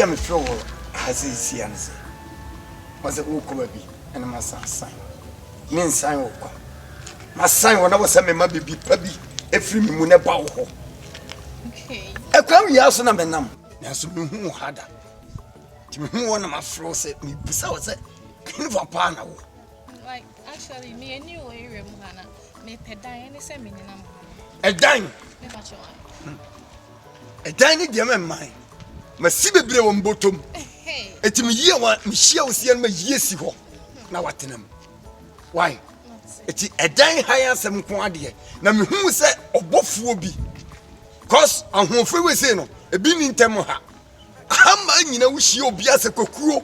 tia me fro has is yanse was a woko baby and my son sign men sign woko my sign when I was a me bibi pabi efri me mu ne ba wo ho okay e kwa wi aso na menam na so me hu hada ti me hu wona ma fro se me busa wo se kin va pa na wo like actually me any way rem hana me pedan any se me nina mo e dan me ba che wan e dan ni de me man ma si bebre wo mbotom eti me yie wa me hia wo sie na ma yie si ho na watenam why eti e dan han asem ko ade na me hu se obofuo bi cause ahofo we say no e bi ni ntem ha ama nyina wo hia obi ase kokuo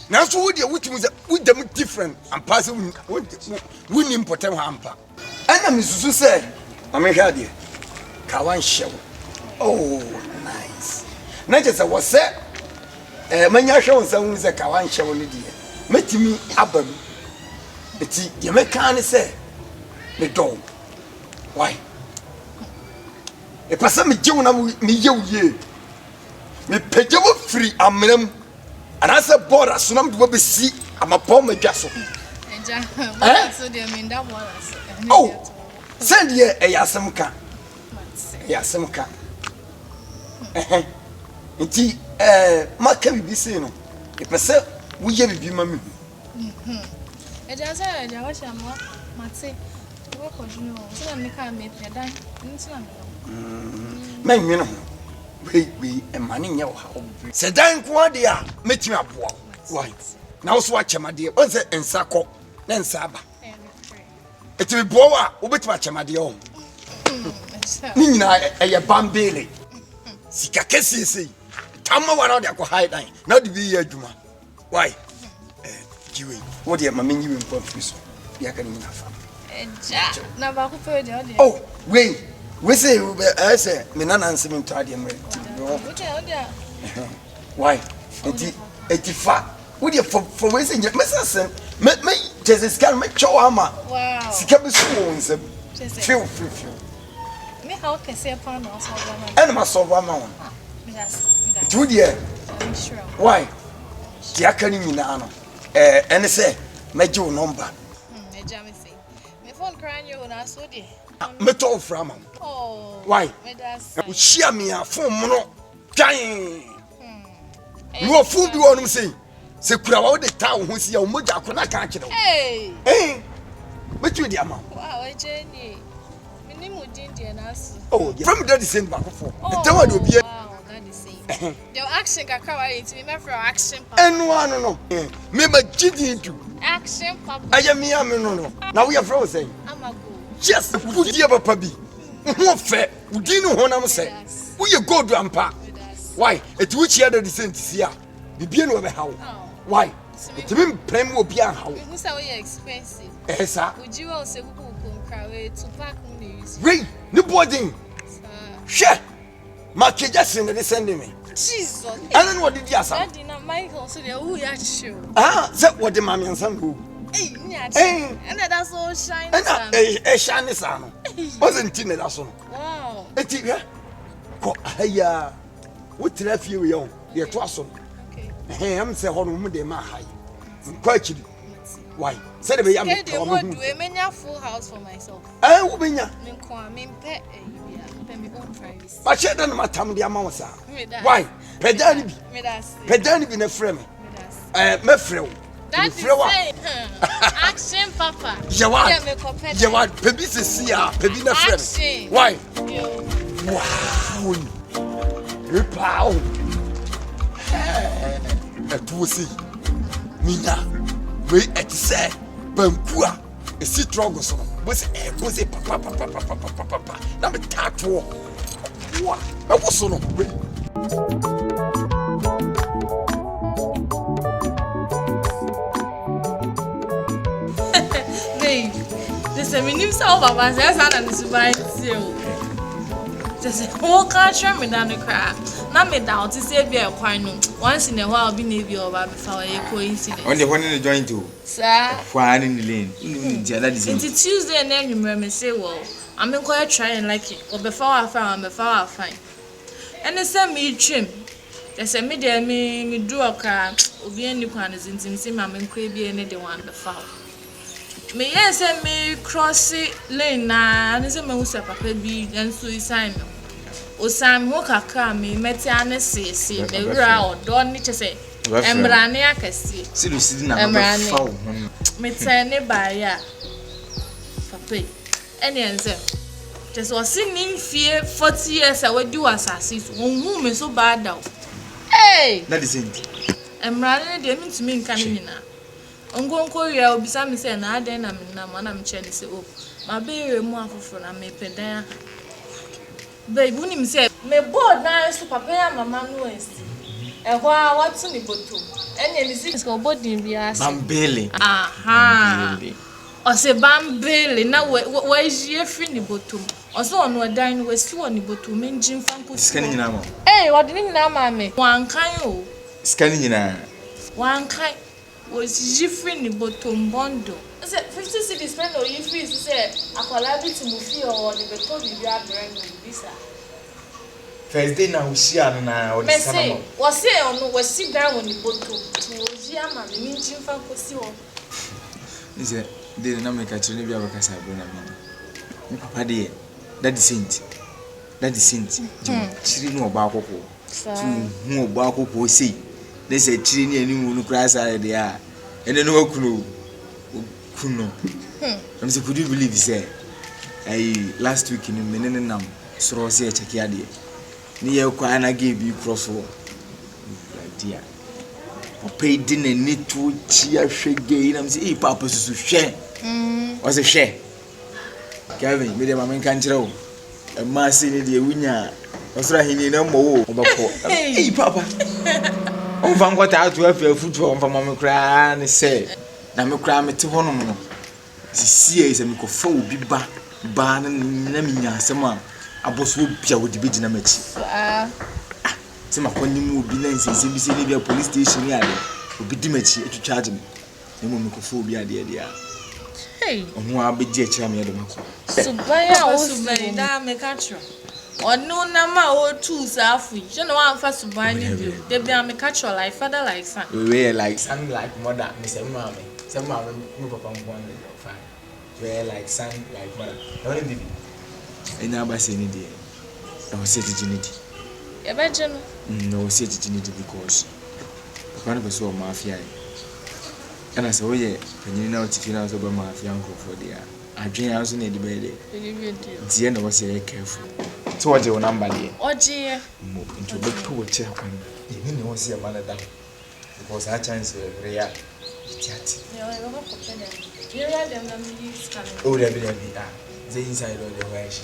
na so wo de wutum se wo dem different and pass wo ni important ha ampa ana me susu se ame hwa de ka wan hyew oh nice na je se wo se manya hwe won se wo se ka wan hyew ni de metimi abam eti ye meka ne se me do why e passa me jewu na me yewuye me pejewo free amram anasa bora sunam do be si amapom madwaso eja ba so de me nda mo ala oh send ye e yasem ka yasem ka enti maka bibi se no e passa wo ye bibi ma me eja sa eja wa sha mo mate wo ko junu so na me ka me pedan nti na me me no we Mmaa'ni nya wo ha se dan ko ade a metimi aboa why na wo so achemade on se ensako na ensaba etimi boa wo betimi achemade o ni nyina eye bambele sika kesisi tamma wara de akọ dan na de bi ye adwuma why jiwe wo de mama nyiwe mpo afiso ya ka ni nyina fa eja na ba ko pe de o de oh we say I say me nana nsem ntade me why eti we dey for we say me say me Jesus can me chow ama wow sika be so won nsem feel me how can say pan no so ba and ma so ba ma won do there why dia kan nyina no ene say me give number eja me say me phone crying you na so dey me to from am oh why we share me a phone no twan no phone bi wonum say se kura wa de ta wo ho sia wo moja akona ka kire eh me tu di ama wow ejeni mini mudin de na asu oh from that the same back for the one obi wow that the same the action ka kwa it me for action papa eno no me ma gidi to action papa aya me am no na we are from say amago yes good dear papa bi ho fe udi no honam say we ye go do ampa why it which year the same sia bibie no be hawo why it mean prem obi an hawo who say we expensive esa uji wa se kuku konkrawe to pack me use re ni boarding she makeja sin de send me jesus and what did you say daddy na michael so dey who ya show say what the mama ansam go and that's all shine and shine sa no wasn't in that so wow eti ko aya wo tira fie we yo ye to aso okay am say hono mu de ma hai kwa chiri why say be yam to mo do e menya full house for myself wo benya me ko me pe pe me own privacy ba che dan matam de ama wo sa why pedani bi na frame me frame that's action papa Jawad pebi se sia pebi na frame why wow repao etuosi mina we etise bankua esi trogo so bose papa na me tato wa e wo so no we Listen, me nim say baba say na nsu ba ti o. Just o ka try me down the cry. Na me down to say be e kwan no. Once in a while be na bi oba be fa we coincidence. On the one in the joint too. Sir. Fine in the lane. It's Tuesday and then you me say well, I'm going to try and like it. Or before I find, I'm before I find. And they send me trim. Just me there me do a car obi any kwan zintim si ma me nkwa bi ene de wan befa. Me yes me cross lane na ne se me hu se papa bi enso isan me. O sam ho kakra me meti ane sese me wura odo ni chese embrane akasi. Si lu si na befa. Me tene ba ya. Papa ene ense just was singing fear 40 years I would do assassins. Who me so bad now? Hey! That is it. I'm running the mean to me in Canina. On going Korea, will be some say, and I then I'm in I'm Cheney say, oh, my baby more for I may pay there. Babe, wouldn't him say, may board nice to prepare my man west. And while what's in the bottom? And then the six go body be asked. Bambele. Aha. Or say Bambele, now where is your friend the bottom? Also on what dine west you on the bottom, mean Jim Fanko. Scanning na mo. Hey, what didn't you mammy? One kind. Scanning na. One kind was your friend the bottom bondo. I said 50 cities spend or if you said a collaborative to Mufi or the beton you are brand new visa. First day now we see na or the summer. Was say on was sit down on the bottom. Was Yama, the mean Jim Fanko. Is it? They na make a chile bia bakasa bona mi. Papa dey that is saint. That is saint. Chiri no oba akoko. Hu oba akoko sei. They say chiri ni eni mu kura side dey a. Ene no akuno. Kuno. I'm say could you believe say last week in menene nam soro se check ya dey. Ni ye kwa na give bi crofo. Dia. Papa di na ni to chia hwege na me say papa susu hwe. Was a share. Kevin, me dem amen kan kire wo. E ma se ni de wunya. Osra hini na mo wo obako. Hey papa. On van kwata atu afutu on fa mama kra ne se. Na me kra me te hono no. Sisi se me ko fa obi ba na me nya asem a aboso bia wo de be gina machi. Se ma kwani mu obi na nsense bi se ni bia police station ya de. Obi di machi etu charge me. Ne mo me ko fa obi ade ade a. Hey, on wa be je kira me yadoma ko. Subaya o subaya da me catch. Onu na ma o tools afu. Je no wan fa subaya ni bi. Dey be am catch like father like son. We like son like mother. Me say mama. Say mama me papa mo wan fine. We like son like mother. No ni bi. Enya ba say ni dey. I was say dignity. E ba je no. No say dignity because papa no be so mafia. And I say, oh yeah, when you know if you know about my fianco for the adwene also na di be dey. Die na was say careful. So what your number there? Oje. Mo into be to watch akwan. Ni ne was say man down. Because our chance rare. Tiati. Yeah, I go for them. You read them na me scan. Oh, there be ah. The inside of the way she.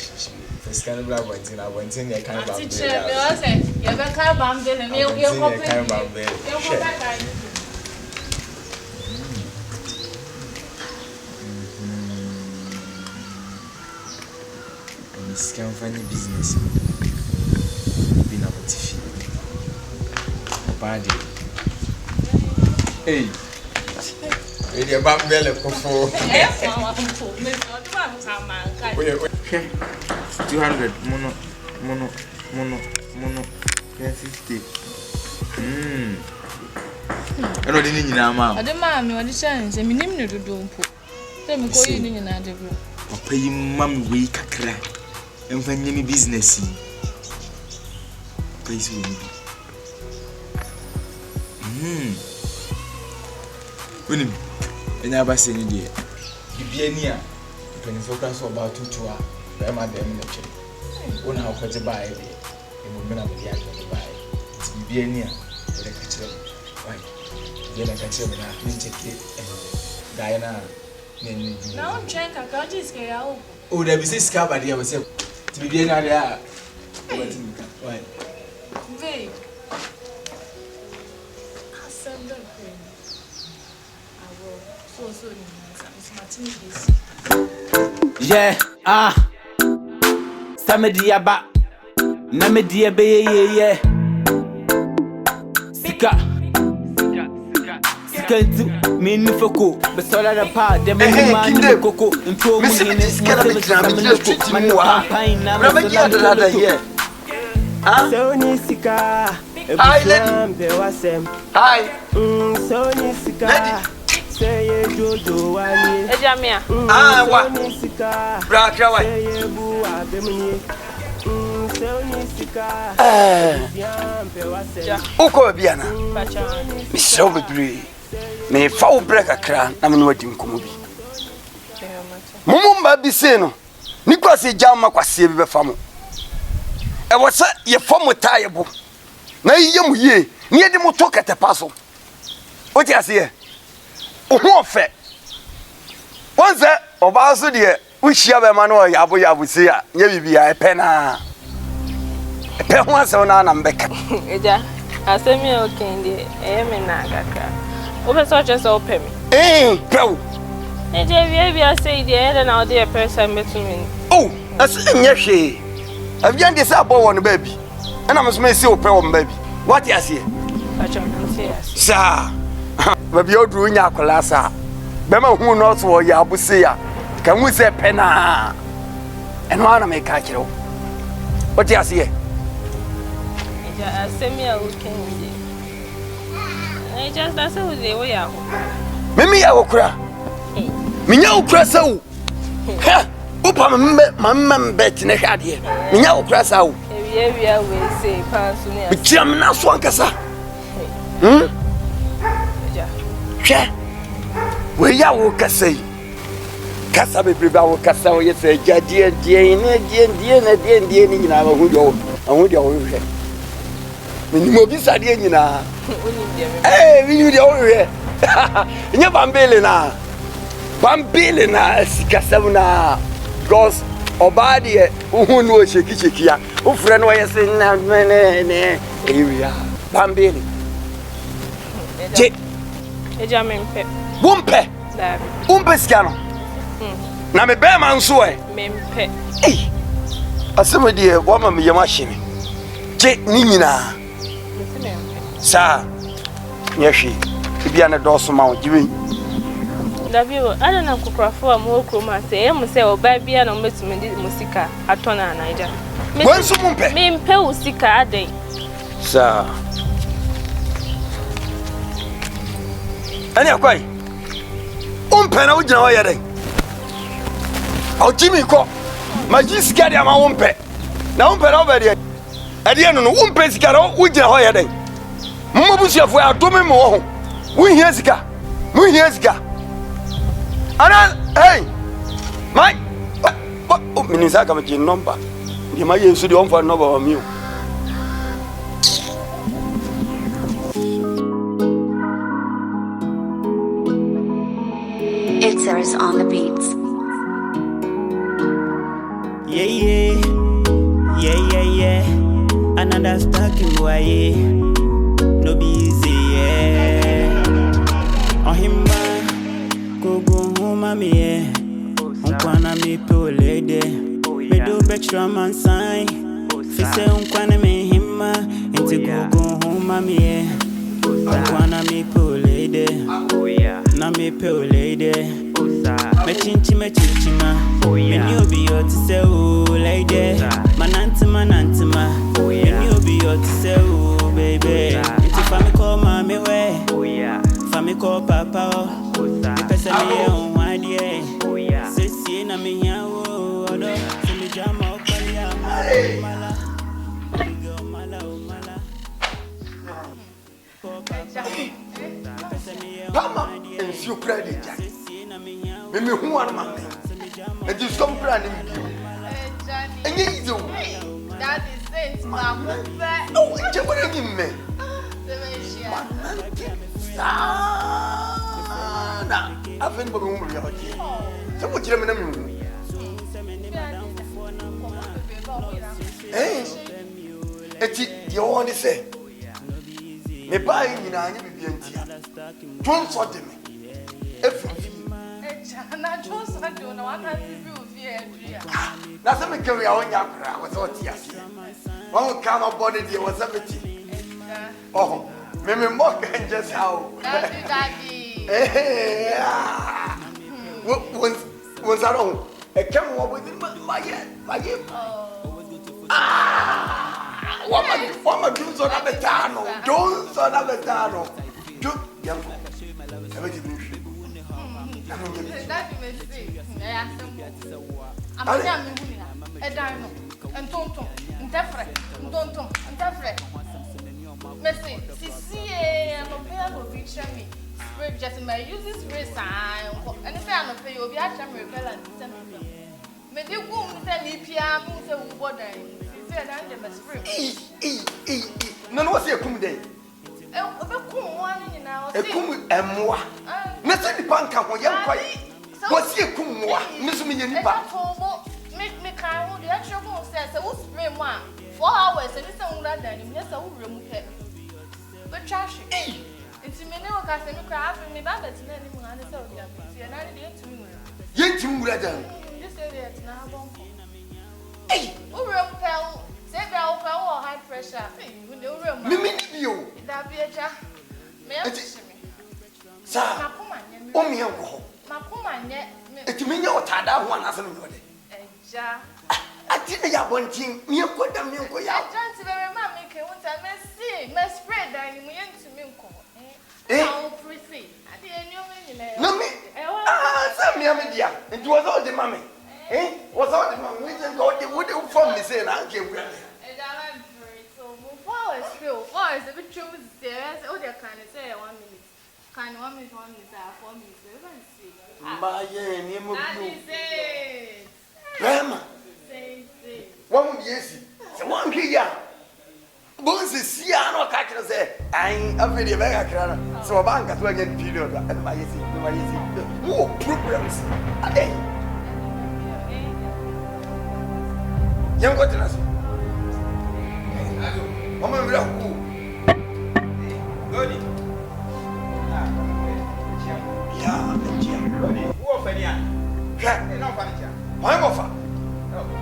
First can bla wanting I want in the kind of bamboo. Teacher, me was say, you be kind bamboo na me you go kind of bamboo. You go back. This can find a business. Been about to feed. Bad. Hey. Ready about belly for 200 mono 50. I know the name now, ma. I demand me what the chance. I mean, you do po. Tell me go in and the bro. Papa, you mammy we kakra. And when you business, please will be. When you never say any day, you be near. You can focus about 2 hours. I'm at them in the chain. One hour for the buy, and women are the act of the buy. It's be near the catcher. Why? Then I catch him and I can check it. Diana, now I'm trying to catch this guy out. Oh, there is a scab idea myself. To be near there. Why? Babe. I said that. Yeah, Samedi aba, Namedi abe yeah. Sika tu mini foko, but so that a part the man coco and pro Sika. Hi, lady. Hi. Lady. Ejamia. Ah, what? Bra, why? Uko biana. Misho bebre. Me fa wo break akra na me no wadi nkomo bi. Mumumba bi se no. Ni kwase jama kwase bi be famo. E wo se ye famo taye bo. Na yiye mu ye, ni ye de mo to ketepa so. O ti ase ye. Oho ofe. Once oba so de uhia be ma no yabo se ya, nya bibia e pe na. E pe ho ase na na mbeka. Eja, asemi o kende, e me na agaka. O be so just open me. Pew. Eja we say the head na the person between me. Oh, ase nya hwe. Avian de sa bo won baby. Na me so me se o pe won baby. What you say? Pacha me say yes. Sa. Baby odru nya akola sa. Be ma hu no so ya abuse ya. Ka mu se pe na. Eno ana me ka kire wo. What you say? Eja asemi a weekend. I just that's how they we are. Mimi ya okura. Minya okura sa wo. Ha! Upa mamma bet ne hade. Minya okura sa wo. We say pass me. Bikiam na so ankasa. Eja. Hwe. We ya wo kasai. Kasa be priba wo kasa wo yese jadie die ni nyina ba hu dio. Ahu dio wo hwe. Minimo bi sade nyina. Minimo dio wo hwe. Nya bambele na Sika na because obadi hu no sheki ya. Wo frɛ no yese na ne area. Bambele. Je. Eja mempe. Wumpe. Dabi. Umpe Sika no. Na me be man so Mempe. Asema die wo ma me yema hye me. Je ni nyina. Sa. Nyehwe. Bia na doso ma wo jiwe. Dabi o ada na kokrafo am wo kroma se e mu se oba bia na metumi di musika atona na Naija. Wansu mumpe. Mempe usika aden. Sa. Ani akwai. Umpe na ujina wa yare. Au jimi ko. Maji Sika dia ma umpe. Na umpe na obedi. Ade no umpe Sika ro ujina ho yare. Mmo busuafo adome mo ho. Wuhia Sika. Muhia Sika. Ana hey. Mai. What minisa kama ji number. Ndi ma Yesu di on for number wa mi o. It's on the beats. Yeah. Another stacking boy. No be easy, yeah. Oh him go home, mommy. Unkwana me po lady. Me do betra man sign. Fi say unkwana me himma. Inti go home, mommy. Unkwana me po lady. Na me po lady. Me chinchi ma. Me new be your to say oh lady. Manantima. Me new be your to say oh baby. Inti fami call mommy way. Fami call papa. Me pesa me on one day. Sisi na me ya oh odo. Se me jama okali mala. Pama and you credit. Me hu wan ma. E dis come plan him bio. Enye izo. That is sense ma mo fe. Oh, e je bone him me. Na, afen bo me hu ya hoje. Se mo kire me na me hu. Eti yo won say. Me buy nyina anya bibia ntia. Don so de me. Efu. Na just I don't know what I do here. Na se me kewe ya onya akra, wo so ti ase. Won ka no body dey was everything. Oh, me mock and just how. Daddy. Was that all? A camera with my head. Wama don't so na betano. Don't so na betano. Don't yam. Ebe di mi. That me say. I'm telling you, Edano, and Tonton, and Tefre, Messi, Sisi, and Opera will reach me. Spray just my use this spray sign, and if I don't pay you, be a sham repellent. May you go with an EPM, who's a water, and I'm a spray. No, what's your cum day? A one in our a cum and moi. Nothing the bank up when you're quite. What's your cum moi? Miss me in the back. Make me kind of the actual says, I will spray 4 hours and it's a woman than him. Yes, I will remove it. But trash it. It's me no casting me crap and me bad at any man is out there. And I didn't to me. Yet you read them. This area is now. Hey, who room fell? Say thou fell or high pressure. Mimi, you. That be a jar. May I see me? Sir, oh, me uncle. Macuma, yet. It's me your tada one as anybody. I didn't have one thing. You put them in. I can't very much make it once I must see. Must spread dining me into Minko. Oh, pretty. I didn't know me. No, me. Some media. It was all the mommy. Was all the mommy. We didn't go the wood from me saying, I came with it. So, flowers, Phil. Flowers, a bit true. There's all their kind of say 1 minute. Kind of 1 minute, 1 minute, 4 minutes. We're going to see. My name of you. Grandma, one yes, so one here. Bones is see, I know, catcher say, I ain't a video mega so a bank at 1 period, and my easy, more programs a day. Young got us. Woman, we are cool. Why offer?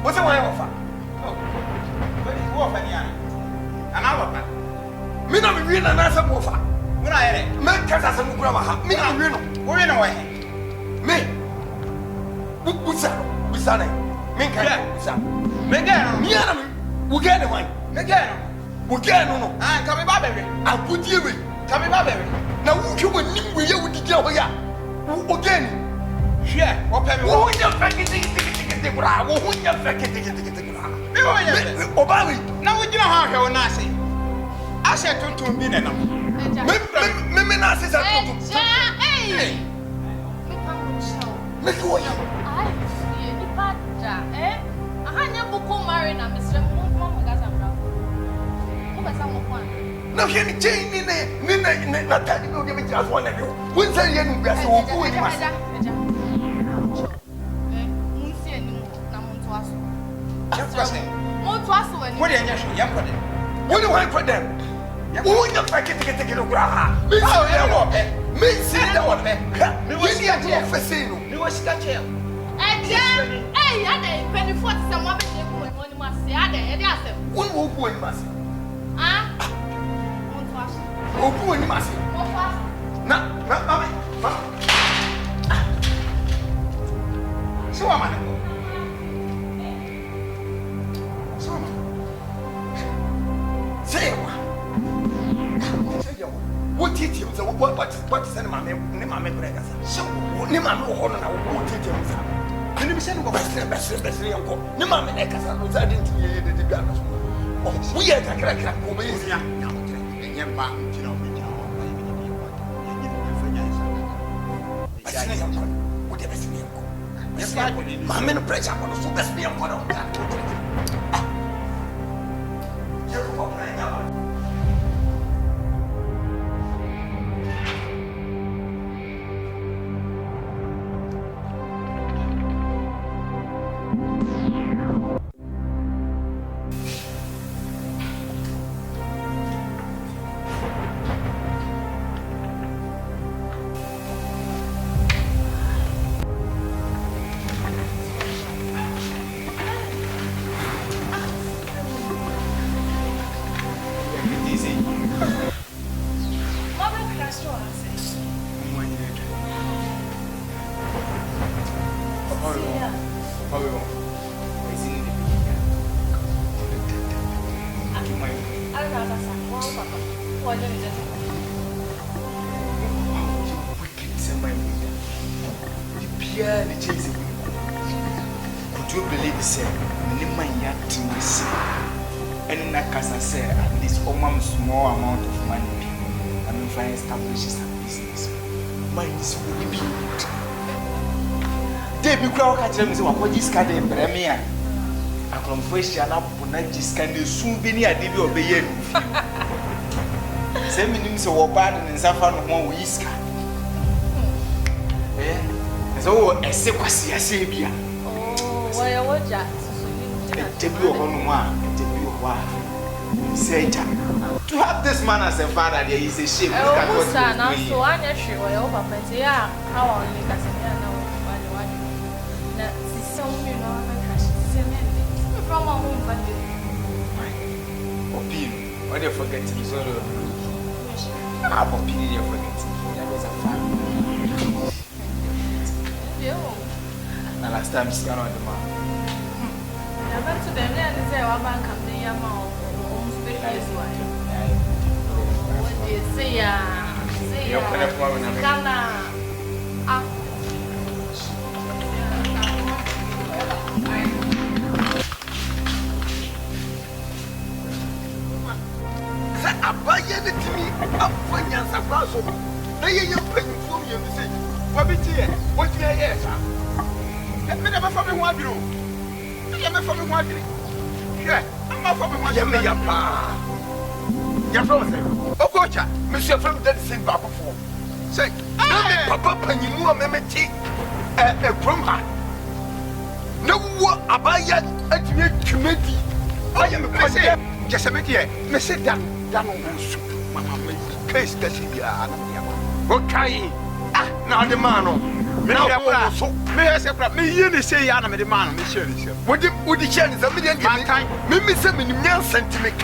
What's a why offer? But it's war for Yan. An hour. Me not be real and answer offer. When I had it, Make Casa Mugrama, me not real. we're in a way. Me. What's that? What's that name? Make Megan, me, we get one. Megan, We get no. and come back, baby. I put you in. Come back, baby. Now, who you will live with you with the girl here? Again. Yeah, what can we Who want? is your fucking ticket? Who is your fucking ticket? Obama. Now, we don't have your Nasi. I said to be in them. Maybe Nasi is a Hey! Make way. I see the badger, eh? I had book marrying a Mr. Mama Gazambra. Who was someone? No, he ain't changing it. Nina, not that you give it just one of you. When's the young grass or who is my What are you young for them? What do I put them? Who is the fucking ticket to Graha? Miss, see that one, man. We see a dear Fasino. You was got him. Hey, I did 24 someone must say, I did. One will go in Massy. Ah, Oh, go in Massy. Not mammy. So am I. Say what did you say? What is the mammy? Mammy Bregas. So, Nimam Horn, I will take him. And you said, best, uncle. Nimam Nekas, I didn't hear the Ganas. Oh, we are a crack, young man, you know. Whatever is me, yes, my men pressure on the super spear one of that. Pierre, the chasing. Could you believe it, sir? Minima yatimisi. And in that case, I said, at least almost small amount of money. I mean, if I establish a business, mine is really good. Debbie Crow catch them, so what is kind of premier? I come fresh and up on that just kind of soon be near Debbie or Bayer. Send me names of bad and suffer no more whisker. So, a sequence, I say, Bia. Oh, why I watch that? Debut on one, debut one. Say, to have this man as a father, there is a shame. Oh, son, I'm so unsure. I hope I say, how only Casimir now. That's so, you know, I'm from a home, but Opinion, what you forget to so I'm opinion, you forget. That was a family. Now last time she got on the man. I went to them and they say, "Our bank can be a specialist one." What do you say? Say, Ghana. I buy it to me. I'm when you're so they are paying for me and say, what is it? What do you hear, sir? Let me never from one room. I am from one drink. Yeah, I'm not from one yammy. Your brother, oh, Cocha, Monsieur from that same back before. Say, Papa, and you know, Memeti, a proman. No, what I buy yet at your committee. I am a person, just a media, Monsieur Dan, Mamma, case that she are. Okay, now the man. Now, may I say, me, say, Anna, the man, Monsieur. Would the chance a million mankind? Mimi sent me near sentiment.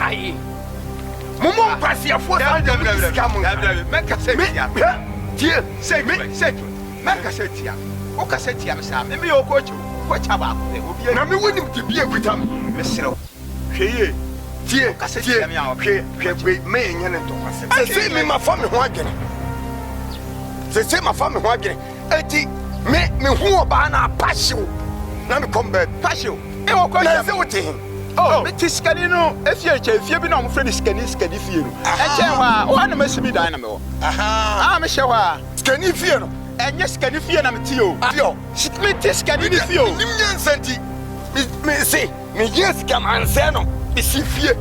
Momo Passia for the make a say, dear, say, make a say, Oka said, Sam, maybe your coach, what about it? Now, we wouldn't be a good time, Monsieur. Dear, I said, me and Thomas. I say, me, my family wagon. They say, my family wagon. Eti me who ba na passion na me come back passion e wo ko say what him oh me tiskani no efie bi na mo friend skani fie no e che wa o na masimi dan na me wo aha me hye wa skani fie no enye skani fie na me ti o me tiskani ni fie o nim nyansanti me say me yes kam anse no me si fie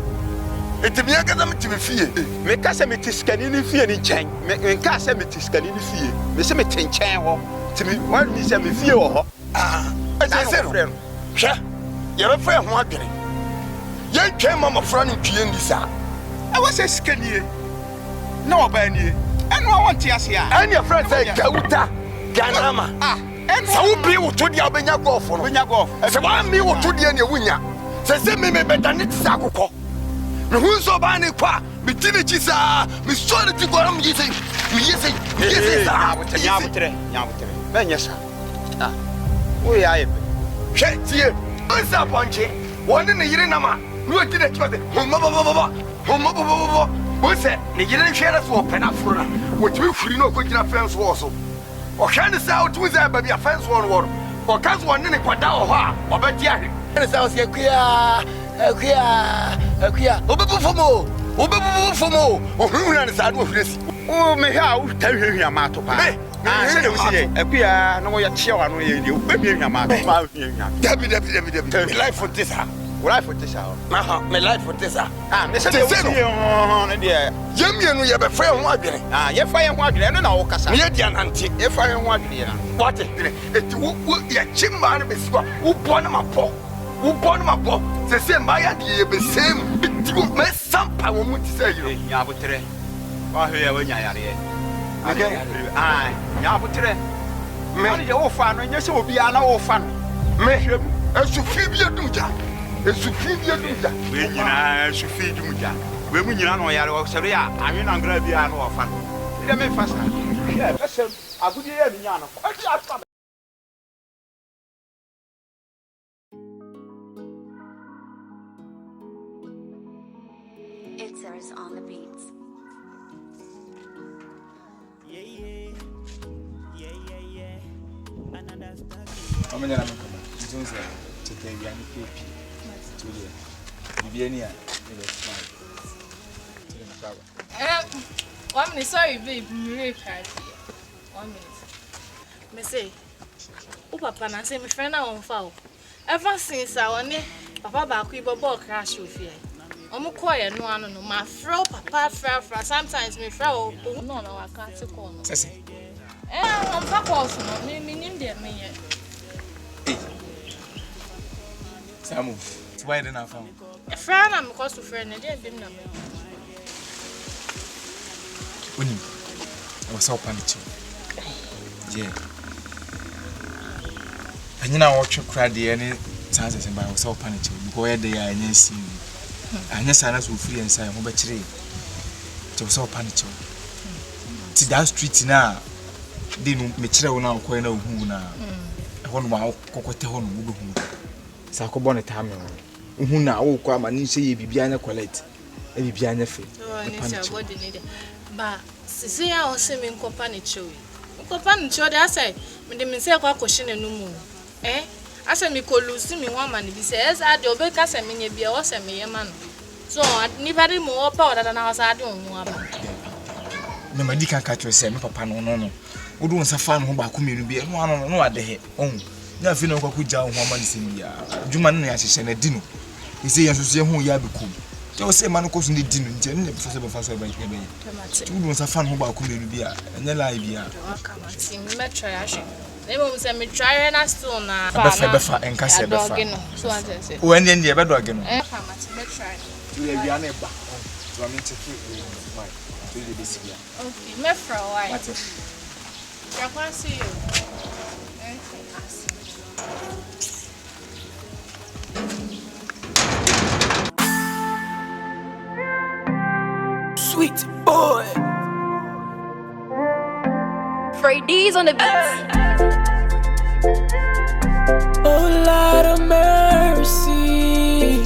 eti me akada me ti fie me ka se me tiskani ni fie ni chen me ka se me tiskani ni fie me se me tenchen ho ti me wan mi se me fie ho eti se no hwe ye be fa ho adwene ye twen mama fra ni twie ndi sa e wa se skanie na oba nie eno a wonte ase a ene fra se gauta ganama eno sa wo bi wo to dia obenya golf no obenya golf se wa mi wo to dia ne wunya se me beta ne ti sa akokọ me hu so ba ne kwa me ti ne chi sa me so ne ti gora me yese sa nya butre me nya sa o ya ye hwe tie onsa ponche woni ne yire na ma no ti ne chode homo wo se ne yire hwere so opena furuna wo ti furi no ko gira fence wo so o hwene sa o tu za ba bia fence wo no o ka so woni ne kwada o ho a obedi ahwe ne sa o se akua obebu fomo ohunhuna ne sa do hwiresi o me ha o ta hwehwia ma to pa se de wusi akua no ya chia wa no ye de o be hwehwia ma to pa hwehwia dabi me life for this ha aha me life for this ha me se de wusi ne de yemie no ye be fa ho adwene ye fa ye ho adwene no na wo kasa ye dia nante ye fa ye ho adwene na what eti wo ye chimba ne be siwa wo bo na mapo se se maya de be sem ti wo me sampa wo mu ti se yiro nya botre wa hwe ya wanya yare okay nya botre me ni je wo fa no nya se obi ana wo fa no me hwem esufi bi adumja we nyina esufi adumja we mu nyina no yare wo se ya anwe na ngra bi ana wo fa no ide me fa sa hwe pesem agudi ya mi nya no kwati atwa. It's on the beats. I'm going to take a young baby. 2 years. Bibiania, it 1 minute, sorry, babe. Really cried. 1 minute. Me say, oh, Papa, I say, my friend, I won't fall. Ever since I want Papa back, we bought crash with you. I'm quiet, no, no, my fro, Papa, fra, sometimes me fro, no, I can't call. I'm back also, me, there, me. Samu, why didn't I found? A friend, I'm close to friend, and they've been number. I was so panicked. Yeah. And you know what you cried the any chances and I was so panicked. Go they are in see. And yes, I was free inside home battery. It was so panicked. See that street now. Didn't mature now, quite no who now. I want my cocotte home. Sakobon at Hammer. Who now come and say Bibiana Colette. A Bibiana fee. But see, I was saying company show. Company show, I say, when the minister question and no more. Eh? I said, me call Lucy, me one man, he says, I do be cast and me be awesome, me a man. So, I never more power than I was I don't know about. No, my dear catcher said, Papa, no. We don't suffer home back community, and one no at the head. Oh, nothing of a good job, woman is in the Juman, as she said, a dinner. He says, who you have become. There was a man who goes in the dinner, and never for faster by the way. You don't suffer home back community, and the idea. Come on, see me, trash. They won't send me try and I still now. Befa and Cassia Befa. When then the other again. Try. You have your neighbor. So I'm taking my really busy. Okay, me for a while. I can't see you. Sweet boy. Freddy's on the beat. Oh, Lord of mercy.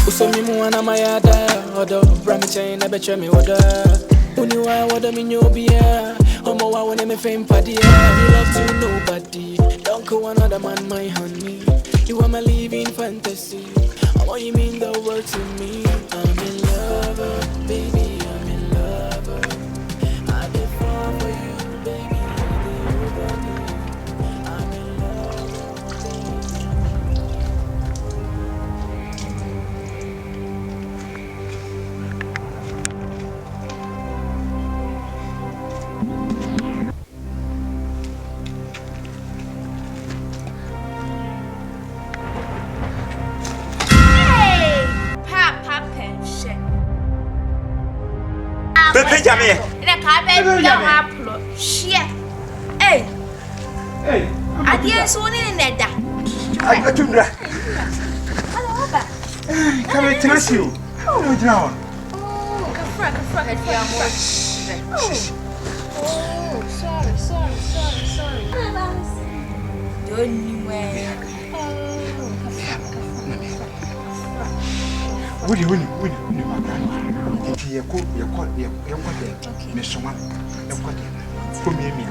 Usomi mwana mayada. Odo, brami chain, betray me oda. Uniwa wada minyobia. Omo wa wone me fame paddy. You love to nobody. Don't call another man my honey. You are my living fantasy. All you mean the world to me. I'm in love, baby. I'm in love. I did fall for you, baby. I'm in love. Pepe Jamie. Na kabe ya haplo. Shia. Hey. Hey. Adie so ni neda. Atundra. Hello, Oba. Come and tell you. Oh, now. Oh, kafra dia mo. Oh, sorry. Don't you way. You call there. Miss Soma, you call there. Come here, me.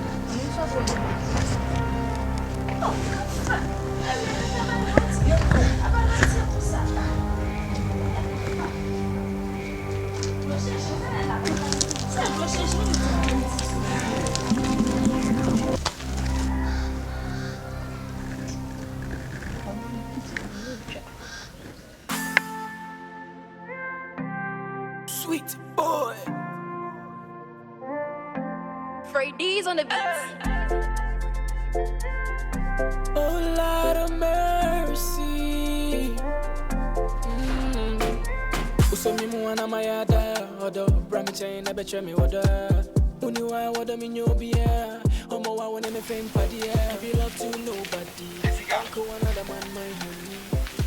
Sweet boy. Freddy's on the beat. Oh, Lord of mercy. Usomi mwana mayada. Odo, brami chain, betray me oda. Uniwa wada minyobia. Omo wa wone me fame paddy. If you love to nobody. Don't call another man my honey.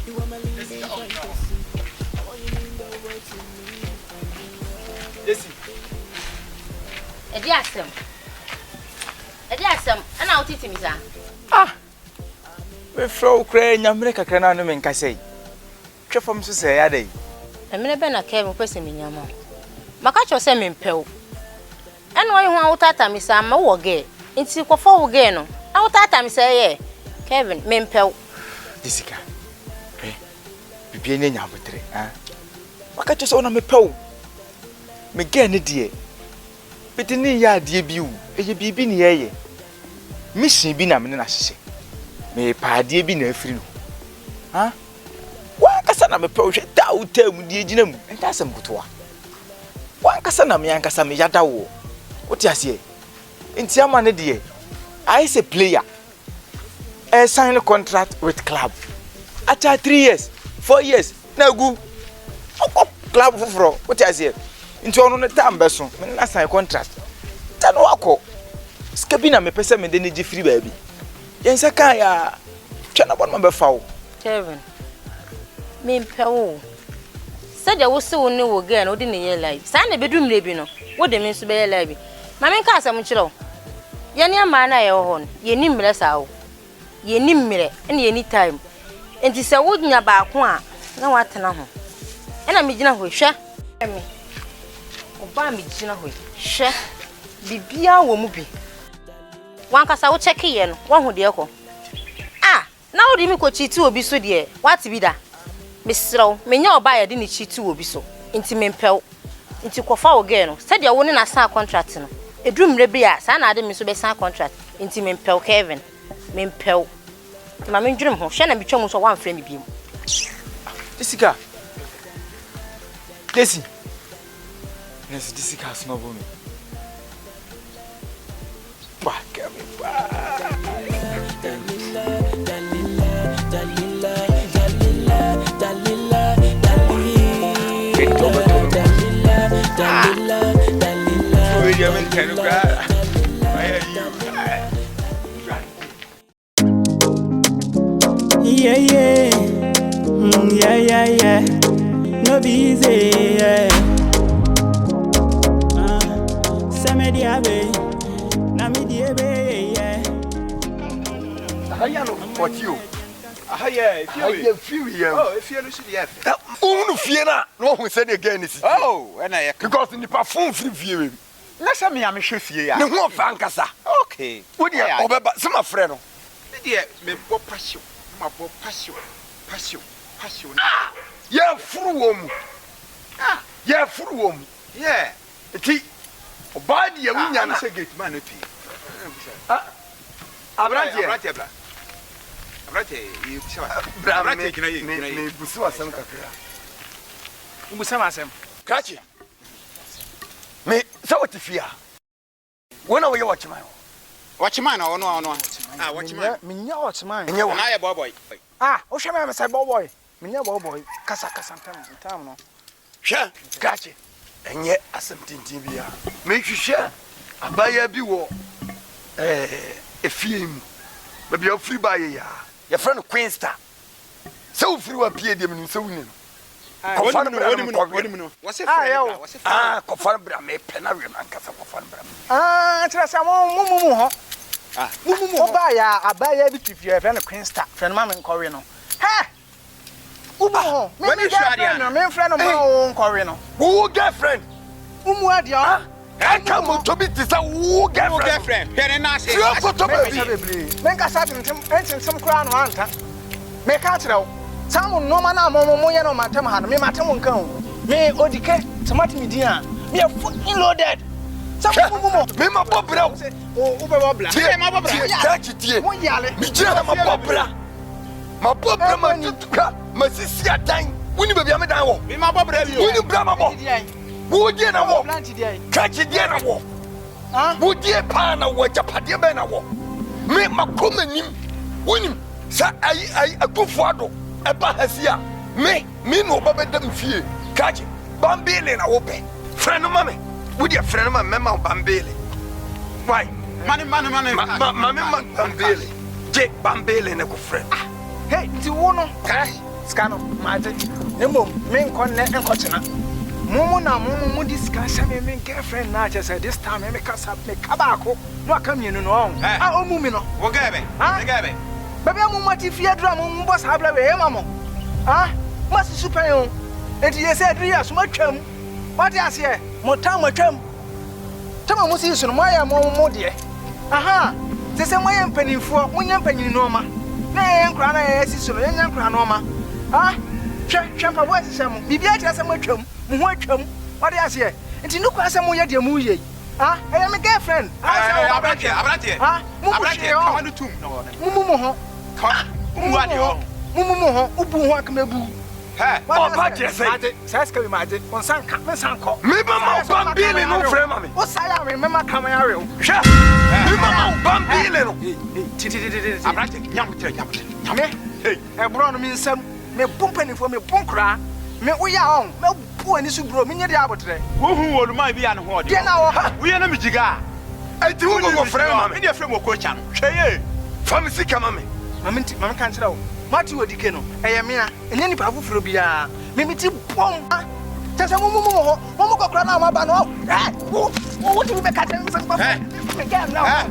You are my living fantasy. All you mean the world to me. Yes. Edi asem. Ana otiti mi sa. Ah. We flow cray nyamre kakra na no menka sei. Twefam so sei ade. Emene be na ke mo pese mi nyama. Maka cho se mi mpew. Eno yi ho awotata mi sa ma wo ge. Nti kwofo wo ge no. Now that me say Kevin, mempel. Sika. Bibi enya nyabotre, ah. Waka cho so na mepel. Me ge ne de. Bidi ni ya de bi wu. Eye bibi ni ye. Mission bi na me na hye. Me pa de bi na afiri no. Ha? Wa kasa na mepel hwe da utam de gina mu. Enta asem kutoa. Wa kasa na me yankasa me yada wo. Oti ase. Enti ama ne de. I is a player. I signed a contract with club. After 3 years, 4 years, now go. Club for what I say. Into on the time person, when I sign a contract. Tano ako. Skabina me pesa me deni free baby. Yensa kaya. Chana bon member foul. Kevin. Me mpeo. Said there was so no again, or didn't ye live. Sign a bedroom lady no. What the means to be live. My man can't some chilo. Yanya mana ya hon. Ye nimble sao. Ye nimire any time. And this a wood nya ba ko a na watena ho. E na me gina ho hwe. Me. Oba me gina ho. Hwe. Bibia wo mu bi. Wan kasa wo check ye no. Wan ho de ko. Ah, na wo di mi ko chiti obi so de. What bi da? Me srew. Me nya oba ya de ni chiti obi so. Nti me mpel. Nti kofa wo ge no. Said ya wo ne na sign contract no. Edrum rebi a sa na ade me so be sign contract. Nti me mpel Kevin. Me mpel. Ma me ndwem ho hwe na bitwa mu so wan frɛ me biem. Sika. Lesi. Yes, Sika small me. Ba kami ba. Yeah, yeah. Yeah, yeah, yeah. No be easy, yeah. Samedi abe. Namidi abe, yeah. Ayano, what you? Aye, few years. Oh, if you see the F. Unu fiena, no one said again is. Oh, and I Because in the perfume free view. Let's me am chef here. No one fankasa. Okay. What you over some friend? Dear, me bo passion. My bo passion. Passion. Yeah, full woman. Yeah, full woman. Yeah. Eti obadi ya wunya na say gate man oti. Abrante. You Abrante kina yi. Me busu asem kakra. Busu asem. Kachi. Me so what fear. When are you watching my? Watch man or no. Ah, watch man. Me nya watch man. Nya wa. Na ya boy. Ah, o hwe me say boy. Me nya boy. Kasa tam no. Hwe, kachi. Enye asem tintin bia. Me hwehwe abaya bi wo efiem. Ba bia free buy ya. Your friend Queen Star. So free wa pie dem ni so wuni no. What do you know? What's it? Kofar bra me pena we man kasa kofar bra. Tira sa mo ho. Mumu ba ya abaya bi tifie friend Queen Star. Friend ma me nkɔwe no. He! Umu ho. When you share dia. Me friend mo nkɔwe no. Who girlfriend? Umu adia. Come to be this who girlfriend. Here na say. Me kasa tintim kra no anta. Me ka kyerɛw. Samu no mana mo ye no matem ha no me matem nkan me odike tomato me din a me fucking loaded samu mo me ma bobra o be bobra me ma bobra catch tie mo yale me jira ma bobra ma tuka ma sisi adan woni bebia me dan wo me ma bobra bi o woni bra ma bo wo die na wo catch die na wo wo die pa na wo japade be na wo me makomanim woni sa ai akufo ado eba hasia me no baba dem fie kaji bambele na wo pe friend mama wo dia friend mama mema bambele why mani mama bambele je bambele na ko friend hey ti wo no skano maje nemo me nko ne enko chena mumu na mumu discuss me girlfriend na just this time me kasa me kabako no aka mienu no on omumi no wo gabe Baby, I'm not if you drum on boss have a mamma. Must super young. And you said, yes, much chum. What is here? More time, my chum. Tell me, must you my more dear. Aha, Se se moye mpanimfo, munye mpanyin no ma. Na ye nkra na ye sisoro, ye nkra no ma. Ha? Hwe pa bo sisem. Bibia kire se mo atwam, mo ho atwam. Wade ase. Nti nuko ase mo ye de mu ye. Ha? Eye me girlfriend. Abrante. Ha? Abrante, come on to no. Mumu ho. Mumu ade ho. Mumu ho, ubu ho akamebu. Hey, Papa Jesse. Says can imagine. On sanka, me sanko. Me mama bambile no frame mami. O saya remember camera real. Sha. Me mama bambile no. Abrante, nyamtre. Me. Hey, e bro no me nsam. Me bumpani fo me bunkra. Me uya on. Me bu ani su bro. Me nye dia abotre. Wo hu wo ma bi an ho de. Dia na wo. Wo ye na me jiga. Enti wo go frame mami. Me dey frame ko cha no. Hweye. Fam Sika mami. Mama kan kira wo. Mati wo dike no. Eye me a. Enye ni pa fufuro bia. Me miti bom. Tese mumu ho. Mumu ko kra na ma ba no. Eh. Wo ti be ka tell me say papa. Me get now.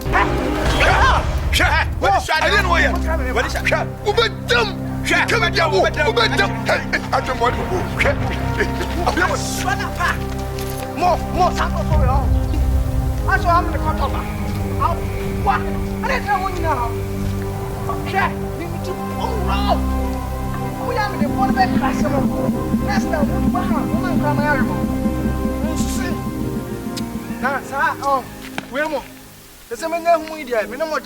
What is that? I didn't know you. What is that? Ubedam. Come and go. Ubedam. I don't want to go. More sample for you. I saw I'm the cutover. What? I didn't know what you know. Okay, we need to go round. We are in the one bed class. That's the woman from my area. Now, sir, oh, we're more. There's a man who is there. No more.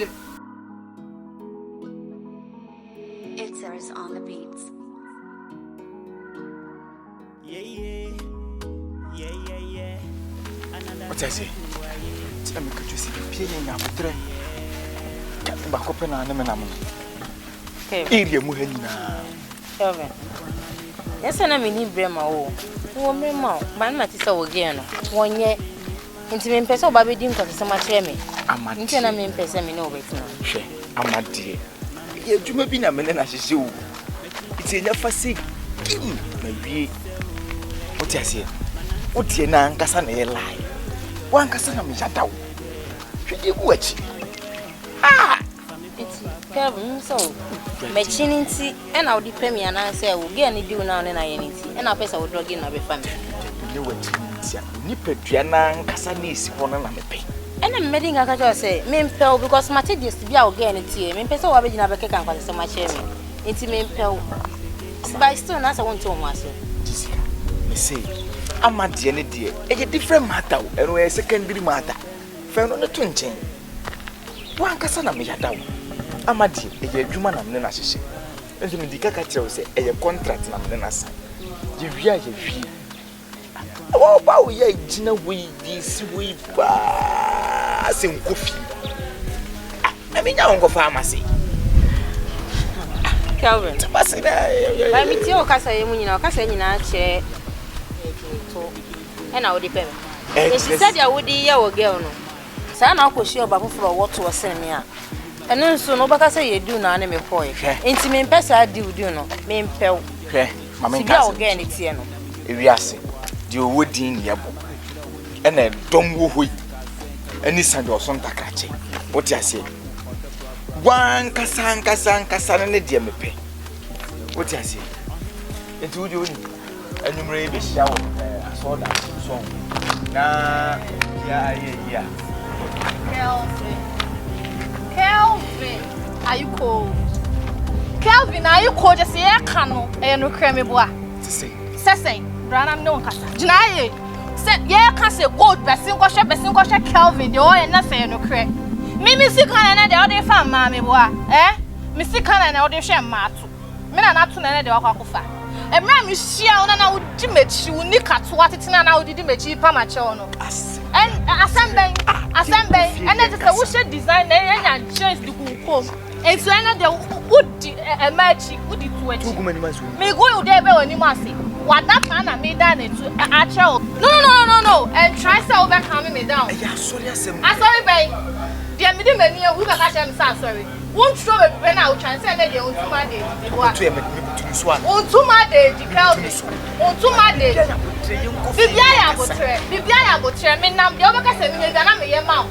It's on the beats. Yeah. What I say? Tell me, could you see the peeling up a tray? Back open and I'm area muhenna. Kelvin. Yes, and I mean, Brema, oh, woman, man, Matissa again. 1 year. Into me, Peso Baby didn't cause so much me. I'm not telling me, Pesami, no, it's I'm not dear. You may be a man as you. It's enough for sick. Maybe. What I say? What you know, Cassan a lie. One Cassan, me shut out. Should you watch? Ah! It's Kelvin, so. Machinity, and I'll depend me and I say I will get any do now and I anything, and I'll pay our drug in our family. You know what? Nipper Triana, Cassanis, one and I'm a pay. And I'm meeting a catcher say, Mim Pell, because my tedious to be out again at tea, Mim Peso, I will never take on so much. Into Mim Pell. By still, as I want to myself. Jessica, me say, I'm not dear, a different matter, and we're a secondary matter. Found on the twin chain. One Cassana me down. I'm a dear, a human and then I say. And the Medicaca say, a contract and then I say, you hear your fee. Oh, bow, ye, Gina, we this we pass in coffee. I mean, I won't go pharmacy. Kelvin, I meet your Casa, you know, Casa in our chair, and I would depend. She said, I would be your girl. San Uncle Shio Babu for what to send me. And then so nobody say you do not name a boy. Intimate person, I do no, main pell. Mamma, again, it's here. If you ask, you would in your book. And then don't woo. Any sand or some takachi. What I say? One Cassan, and a dear me pay. What I say? It would you and you may be shower. I saw that song. Nah, yeah. Kelvin, are you cold? Kelvin, are you cold? Just say canoe and no creme bois. Say, Branham no casa. Janae said, yeah, can say gold, Bessin Kosha, Kelvin, the oil and nothing no creme. Mimi Sika and the other fan, mammy bois, eh? Missy Cannon and the sham matu. Men are not to the Okakufa. And Mammy Shion and I would dimage you, Nick at what it's now did dimage you, Pamachono. And assembly, and that is a wish design and choice the good and so another would a magic would it to me go there when you must see what that man I made done it to a child. No, and try to overcome me down. I'm sorry, babe. Dear me, who got sorry. Won't throw it when I will transcend it on 2 Mondays. On 2 Mondays, on 2 Mondays. Bibia go tell me now. The other person me na me yema.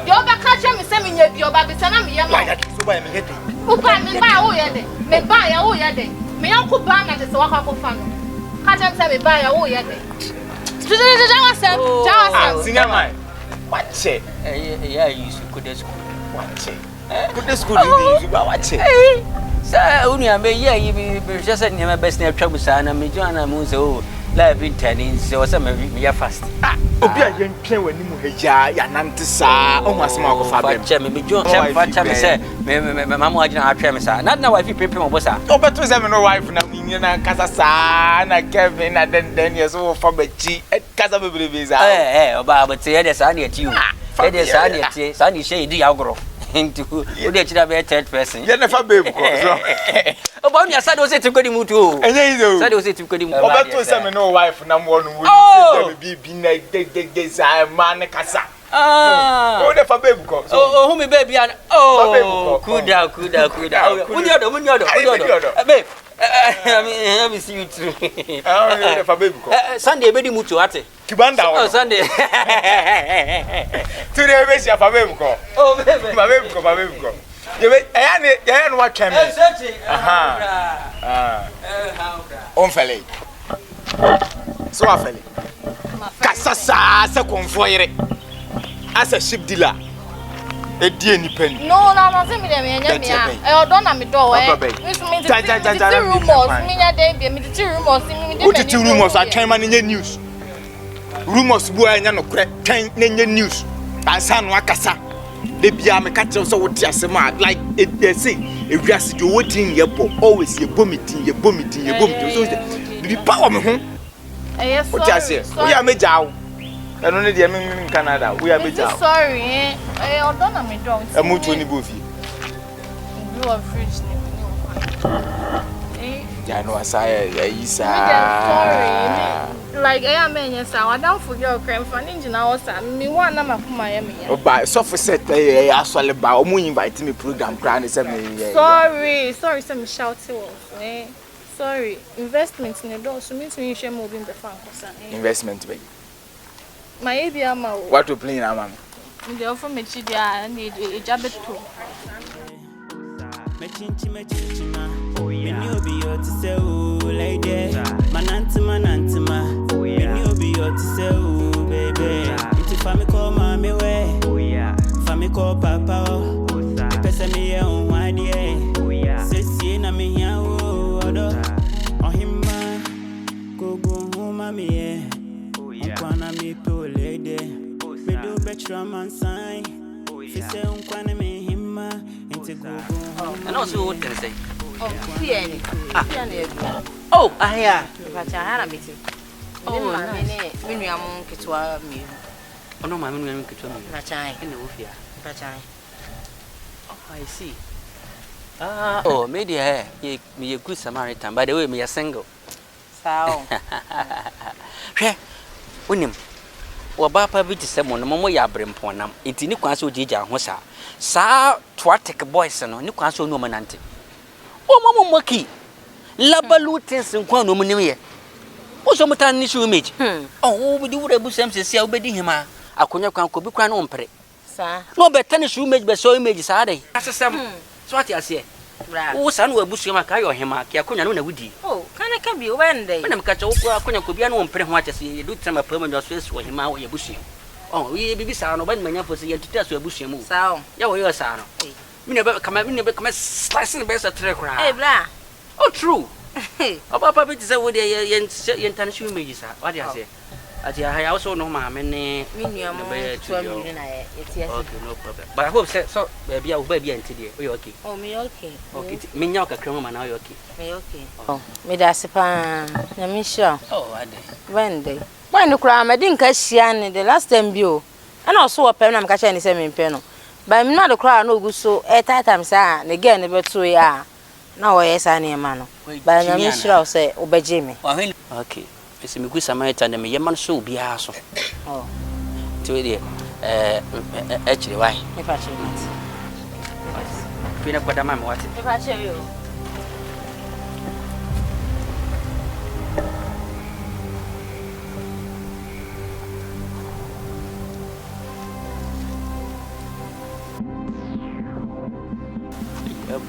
The other catch me say me nye bi oba bi say na me yema. So buy me head. Who buy me buy wo ye de. Me buy ya wo ye de. Me yanku buy na de so waka ko fa no. Catch me say me buy ya wo ye de. Jawa sem. Senior man. What say? Yeah, you should go to school. Watch it. Put the school you watch it. Sir, only I may ye be just a near best near trouble, son, and me join a moon so live in tennis or some of me fast. Obia yen twen wani mu haja ya nante saa o ma sema ko fa bem me jo fa cha me say me mama agina atwe me saa na wife pepe mo bosa obeto say me no wife na me na kasa saa na Kevin na den yes so fa bachi kasa bebrebe saa oba but say dey saa na ati o dey saa na ati saa ni shey di agro into o dey chira be third person ye na fa babe ko so oba nya saa do say tikodi mutu o enye izo saa do say tikodi mutu obeto say me no wife na mo no wo say dem bi na de saa man kasa oh the for baby ko so oh who me baby and oh kuda munyodo babe let me see you through the for baby ko Sunday be di mutu ate kibanda oh Sunday today be sia for baby ko oh baby ko ye be ya no wa twem on fele so afele kasa sa konfo yire as a ship dealer edie ni pen no say me dem enya me e odo na me do me so me the rumors me nya dem be me the rumors me dem what the rumors atwen ma nya news rumors bu anya no kre twen nya news ansa no akasa de bia me ka tell so what asema like they say e wiase do wetin ye bo always ye bomitin so the power me ho yes what you say we are mejaw I don't need in Canada. We are better. Sorry, I don't know me don't. I moved to any buffy. You are fridge. Yeah, no, I say, sorry. Like I am in your sound. I don't forget your crime for ninja now. Me one number for Miami. Oh, by sofa set, I actually about me invite me program. Sorry, some shout to sorry. Investment in the door. So means me share moving the fund. Investment, baby. My area, what to play now, man? They offer me chidia need a job too. Oh yeah. You be your to say oh lady. Manantima. Oh yeah. You be your to say oh baby. It's family call mommy way. Oh yeah. Family call papa. Oh yeah. Pesa me on one day. Oh yeah. Sisi na me here oh odo. Oh him man. Go home mommy. Kwana mi to lady me do betra man sign fi say unkwana me himma inte go and also what can I say Fiani oh aya bacha hana miti oh me nua mo ketwa mi ono ma me nua mo ketwa mi bacha ene wo fia bacha oh I see oh me dey me a good Samaritan by the way me a single sao Unim, Wabapa bit someone, Momo Yabremponam, it's in Niquaso Jija Hosa. Sa Twatek boys and Niquaso Nomanante. Oh, Mamma Moki Labalutens and Quanomania. What's a matan issue image? Oh, we do the Busam say, obeying him. I couldn't come be crown on pre. Sir, no better issue image by so images are they? That's a some. So what I say. Oh, son will bush him a carry or him, I couldn't know woody. Oh, can be one day. When I'm catch up, I couldn't be on pre what I see. You do some permanent face for him out your bushy. Oh, we be sound when my for to test your bushy move. So, you're son. We never come slicing the best at track. Hey, blah. Oh, true. About Papa is a woody intention images. What do you say? I also know my many. Okay, no problem. But I hope so. Baby, I'll be today. Are you okay? Oh, me okay. Okay, me now can come now. You okay? Me okay. Oh, me that's pa. Na me sure. Oh, I did. When day? When you cry, I didn't catch you the last time you. And also a pen I'm catching the same pen. But I'm not a cry no good so at that time, sir. Again, about 2 years. Now, yes, I am man. But I'm sure I'll say, Obey Jimmy. Okay. It's a good Samaritan and me, man, so be aso. Oh, to it, actually, why? If I should not. Peanut butter, mamma, what? If I show you.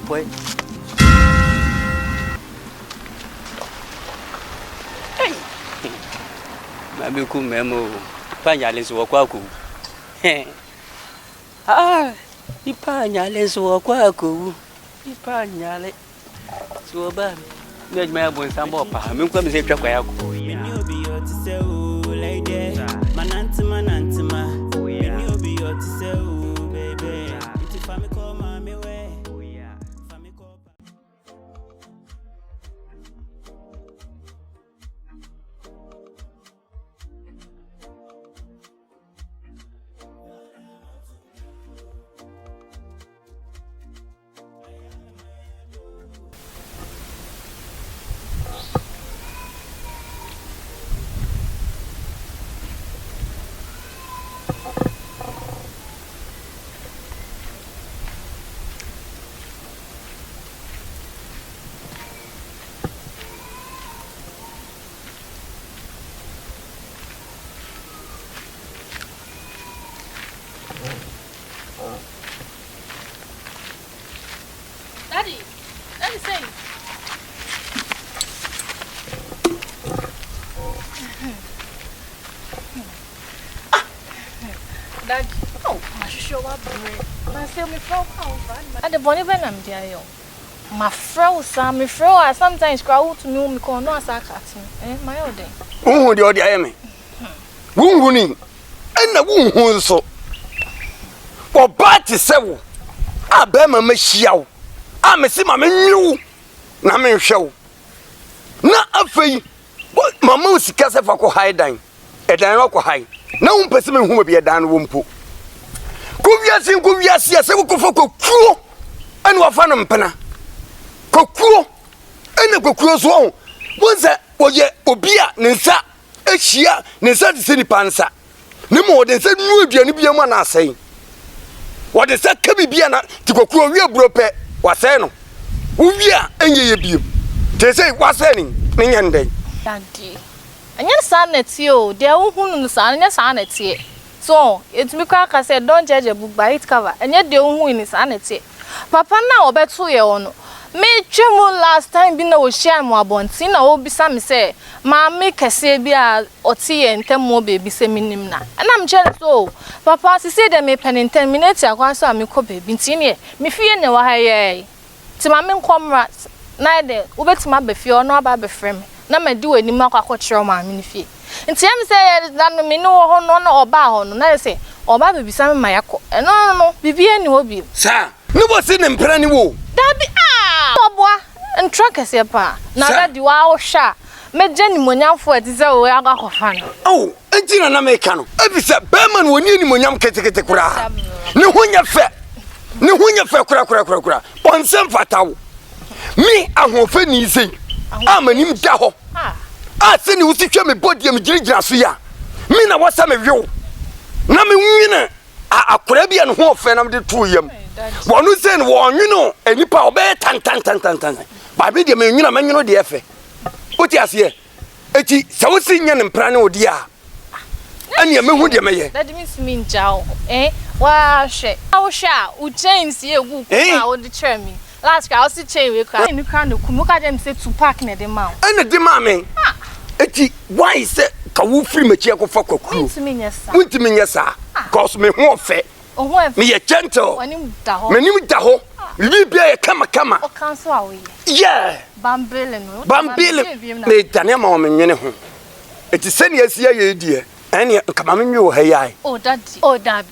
Boy. Mami ku memo panya lenso wakwaku ah Ipa nyale so kwa ko. Ipa nyale. So ba. Me ma bo nsambo pa. Me kwa me se twa kwa ya ko. Me ni obi yo to say oh lady. Manantima. Me ni obi yo to say oh baby. If I me call my way. If I me call Daddy say. Daddy. Oh, I should show up. I say me from how. At the bonny venom, dear yo. My fro, Sam, me fro. I sometimes cry to me. Me call no as I cat. My old day. Who the other I me? Who ni? And the who so. For bad to say. I bear my machine. I'm a simmer, you. Na me show. Na afei. What mama Sika se fa ko hide. E dan ro ko hide. Na un pese me hu be e dan wo mpo. Ko wiase se ko fa ko kuo. Ene wa fa no mpena. Ko kuo. Ene ko kuo so on. Wonse oye obi a ne nsa ehia ne nsa de se ni pansa. Ne mo de nsa nu aduane bia mu na asɛn. What is that? Kabibia na tikokuo wi abrope wasɛ no. Wo wi a enye ye biem. Te say wasɛ ni nya ndɛn. Daddy. Anya sanity o. They hu no anya sanity. So, it me kwa ka say don't judge a book by its cover. Anya de hu ni sanity. Papa na obeto ye ono. Me twemu last time bi na wo share mo abonti na wo bisa me say ma me kese bi a oti ye ntem mo baby se minim na. Na me chere so papa si say dem me penitent minute akwa so me ko baby ntine me fie ne wa ha ye. Ti ma me nkomra na de wo betima ba fie ono aba ba frem na ma di wani ma akwa kire ma me fie. Nti am say na no me no ho no na oba ho no na say oba baby sa me ma yakọ. No bibi ani wo bi. Sa, no bo se ne mpra ni wo. Dabi Toboa and trackers ya pa. Na daddy wa wo hwa. Me jeni monyamfo ati se wo aga kofa no. Oh, enti na me ka no. Ebisa beman woni ni monyam ketekete kura. Ne honya fe kura. Onsem fatawo. Me ahofe ni sei. Amanim da ho. Se ni usi hwe me body me girigina so ya. Me na wasa me hwe. Na me nwina akura bia no ho fe na me de to yam. Wonu sen wo nwino enipa obe tan. Ba bi de me nwina manwino de efe. Oti ase eti se wo si nya ne mpra ne odi a. Ania me hu de meye. That means me njao. Wa hwe. Wa hwe u chains ye gu ku a wo de chere me. Last guy I see chain we ka. Ni ka no kumuka dem say to park na de ma. Ene de ma me. Eti why say ka wo free machi akofo kwakuru. Untimi nya sa. Cause me hu ofe. Me ye gentle. Me nim da ho. Bibi bia ye kama. O kan so awe. Yeah. Bambele no. Me tane ma o me nwene ho. Eti sene asia ye die. Ene kama me nwe o ha yai. Oh daddy. Oh daddy.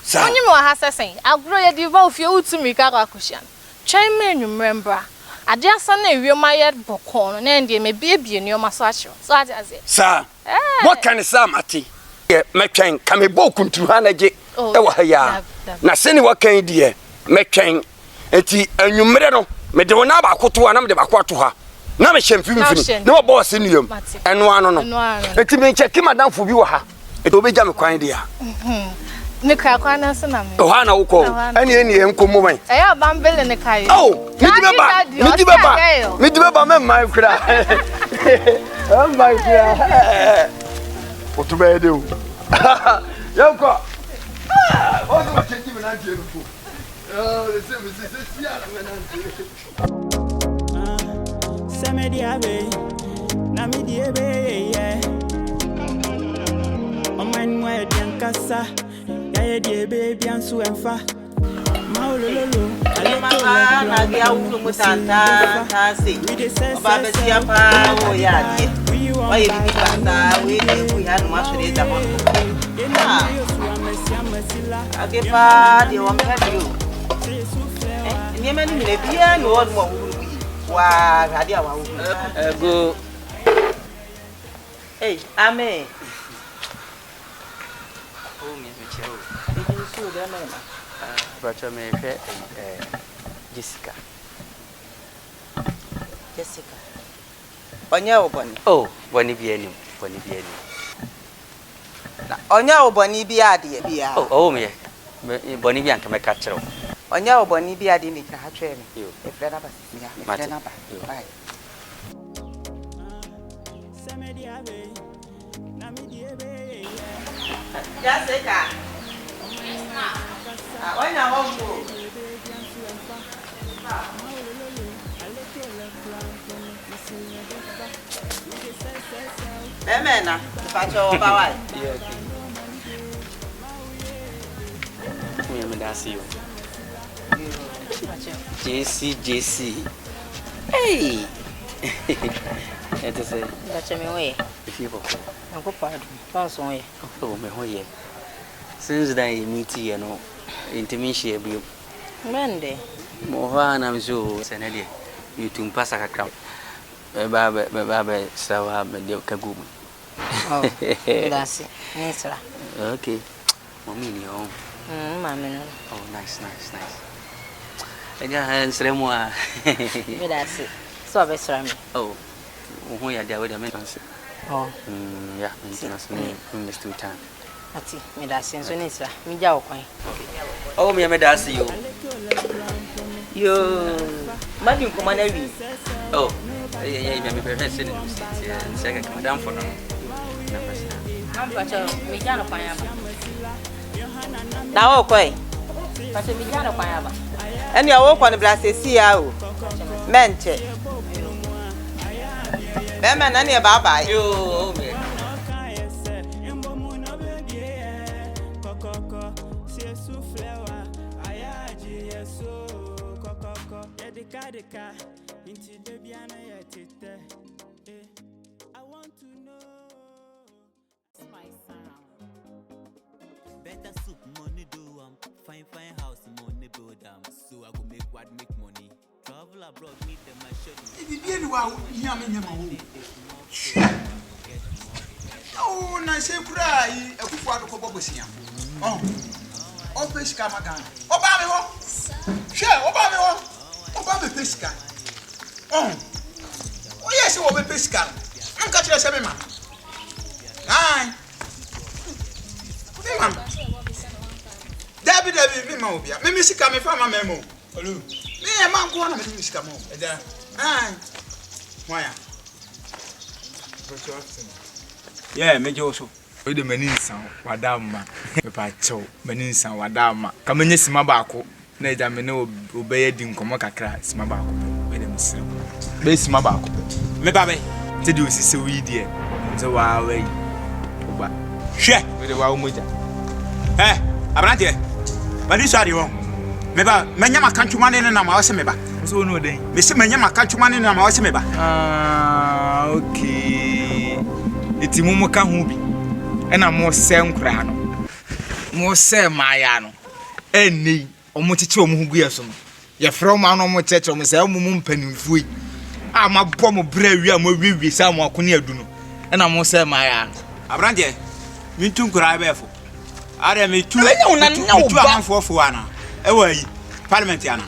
Sa. Onye me wa ha sesen. Agro ye di ba ofie utumi ka akohia. Twai me nwumrembra. Ade asa na ewie ma ye bokon no na ndie me biebie ne o ma so acho. So ade aze. Sa. What can Sam ati? Me twen ka me bo kuntu ha na je. E wa ha ya. Na sene wa kan die. Me twen eti anwumre no me de wona ba koto na me de ba kwato ha. Na me hyemfimfini. Na wo boss ni yam. Eno ano no. Eti me check madam fo bi wo ha. Eti obeja me kwan dia. Ne ka kwan na se na me. O ha na wo ko. Eni enkomo man. E ya bambele ne kai. Oh, me di beba me mai kura. Oh my god. O tu be de o. Yo ko. O do check me na die no fo. Oh, se sia na me na die. Semedia be. Na mi die be yeah. O man mo e diankasa. Ya ye die be bi anso emfa. na dia wu mu tanta ta se oba be tia pa o ya die o ye bi pasta we dey ku ya no masure da ho ake pa de won ka dio ni me ni le bia no wo mo wu wa ga dia wa wu go hey amen o me chero ni su de me ma Bacha me fe Jessica. Onya oboni. Oh, boni bieni. Na onya oboni bi ade bia. Oh me. Boni bi anka me ka kire. Onya oboni bi ade ni ka ha twere me. E frɛ na ba. Ya, me frɛ na ba. Bye. Jessica. Onya hongo. Emena, pacho bawai. Me me da see you. JC. Hey. It is a Bacha me we. if you go. Uncle Padu. Pass on ye. Oh me hoye. Since that you meet you know, intimacy be Mende. Moha na mzo senede. You tumpasa kakra. Baba sawa me de kagumu. Oh. That's it. Nisra. Okay. Mommy ni on. Mama no. Oh nice. Ega nsremo a. That's it. So abesra me. Oh. Who ya dia we da me fancy. Oh. Yeah, maintenance me miss two time. Ati, me da sin so nisra. Me ja okwan. Oh me da see you. Yo, madi kuma na wi. Oh. Yeah, me prefer sitting in the seat and say come down for now. I'm bacha me ja no kwan aba. Na wo kwai. Bacha me ja no kwan aba. Eni awo kwa no blasesi ya o. Menche. Bema na ne baba. Yo, me. I want to know. Better soup money do fine house money build so I go make what make money. Travel abroad meet them my schedule. If you be wa here me nyama wo. Oh na se kura yi akufu adoko bobosia. Oh. O pesca magan. Oba me ho. She oba me ho. Oba me pesca. Oh. Oh yes, we be pesca. I'm catch you say me ma. Ai. Me ma. David me ma obia. Me sika me fa ma memo. Olu. Me e ma nko na me sika mo. Eja. Ai. Waya. Yeah, me Joso. We the meninsa wadama. Me pa chew meninsa wadama. Ka menye sima baako. Na eja me ne obeye di nkomo kakra sima baako. We the misiri. Be sima baako. Me ba be. Te di osise wi die. Nze wa we. Oba. Hwe, we the wa umoja. Abrante. Ba di so ade won. Me ba menya makantwuma ne na ma wo se me ba. So no den. Me se menya makantwuma ne na ma wo se me ba. Ah, okay. Iti mumu ka hu bi. Ena mo se nkura no. Mo se maaya no. Eni omo chichi omo hu gu yeso no. Ye frɛ ma no mo cheche omo se omo mpanimfu yi. Ah ma bɔ mo bra wi a mo wiwi sa mo akone adu no. Ena mo se maaya. Abrante. Mi tun kura be fo. Are me tu. Tu amanfo ana. E wa yi. Parliament ana.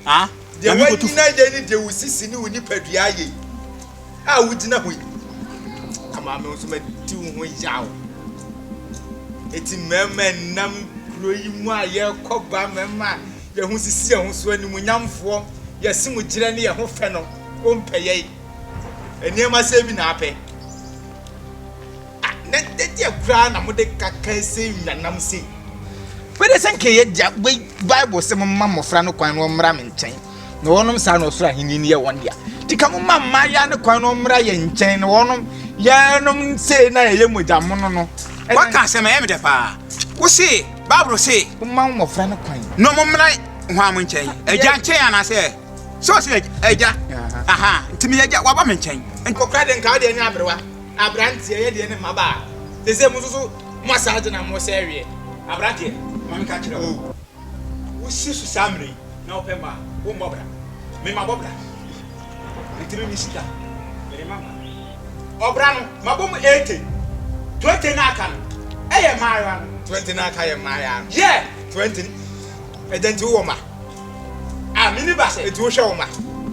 Ah? De wani na je ni de usisi ni woni padua ye. Ah wudina ho yi. Ama me so ma ti ho yawo. Eti mema nam kuro yi mu a ye koba mema ye ho sisi ye ho so ani mu nyamfo ye simu gire ne ye ho fe no o mpeye. Eniema se bi na ape. Na de kura na mo de kaka se nyanam se. Wede senke ye dia Bible se mamma mofra no kwan no mra me nchen. Na wonom sa no sura hini ne ye won dia. Tika mamma maya ne kwan no mra ye nchen na wonom ya nom se na ye mojamono no. Waka se me de pa. Wo se Bible say, Mom of friend of coin. no more like Haman chain. A jack chain, I say. So say, a jack. Aha, to me, a jack woman chain. And Cocrad and Cardian Abra. Abrantia, the my bar. The same was massage and more serious. Abrantia, Mamma catch it. Oh, who's Samri? No, Pemba, oh, Bobra. Me, my Bobra. Little Mr. Remember. Obrano, my bomb 80. 20 Nakan. Hey, Marian. 20 Naka, Marian. Yeah, 20. And then 2 woman. Ah, minibus, it will show ma.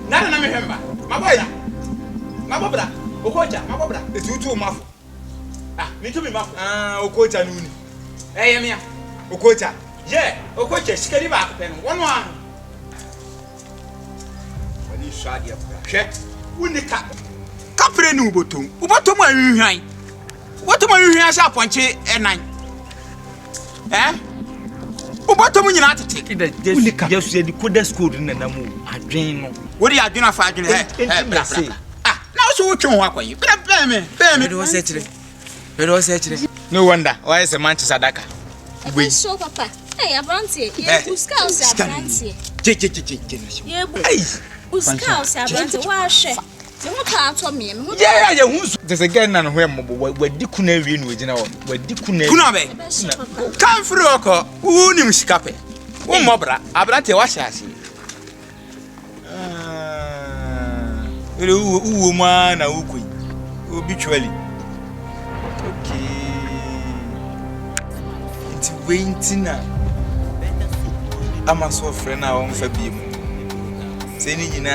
None of remember. My brother. My brother. Okocha, my brother. It's you too, muff. Ah, me to be muff. Ah, Okocha Noon. Hey, Amia. Okocha. Yeah, Okocha, scary back pen. One. When you shot your check, wouldn't the cap? Capre no bottom. What to my behind? What am I here? Up on chair and 9. Eh? What am I to take it? Just said the coldest school in the Namu. I dream. What are you doing? 5 Ah, now so what you want? You pay me. It was actually. No wonder. Why is a Manchester Daka? We show papa. Hey, Abranti. Yeah, Uscouse Abranti. Yeah, Uscouse Abranti. Why share? Yeah, who's there's a gun and where Dicuna win with where Dicuna come through a car. Who knew Scape? Oh, Mobra, Abrante was as woman, a wookie, obitually. Okay, it's waiting now. I'm a so friend now on Fabi. Saying,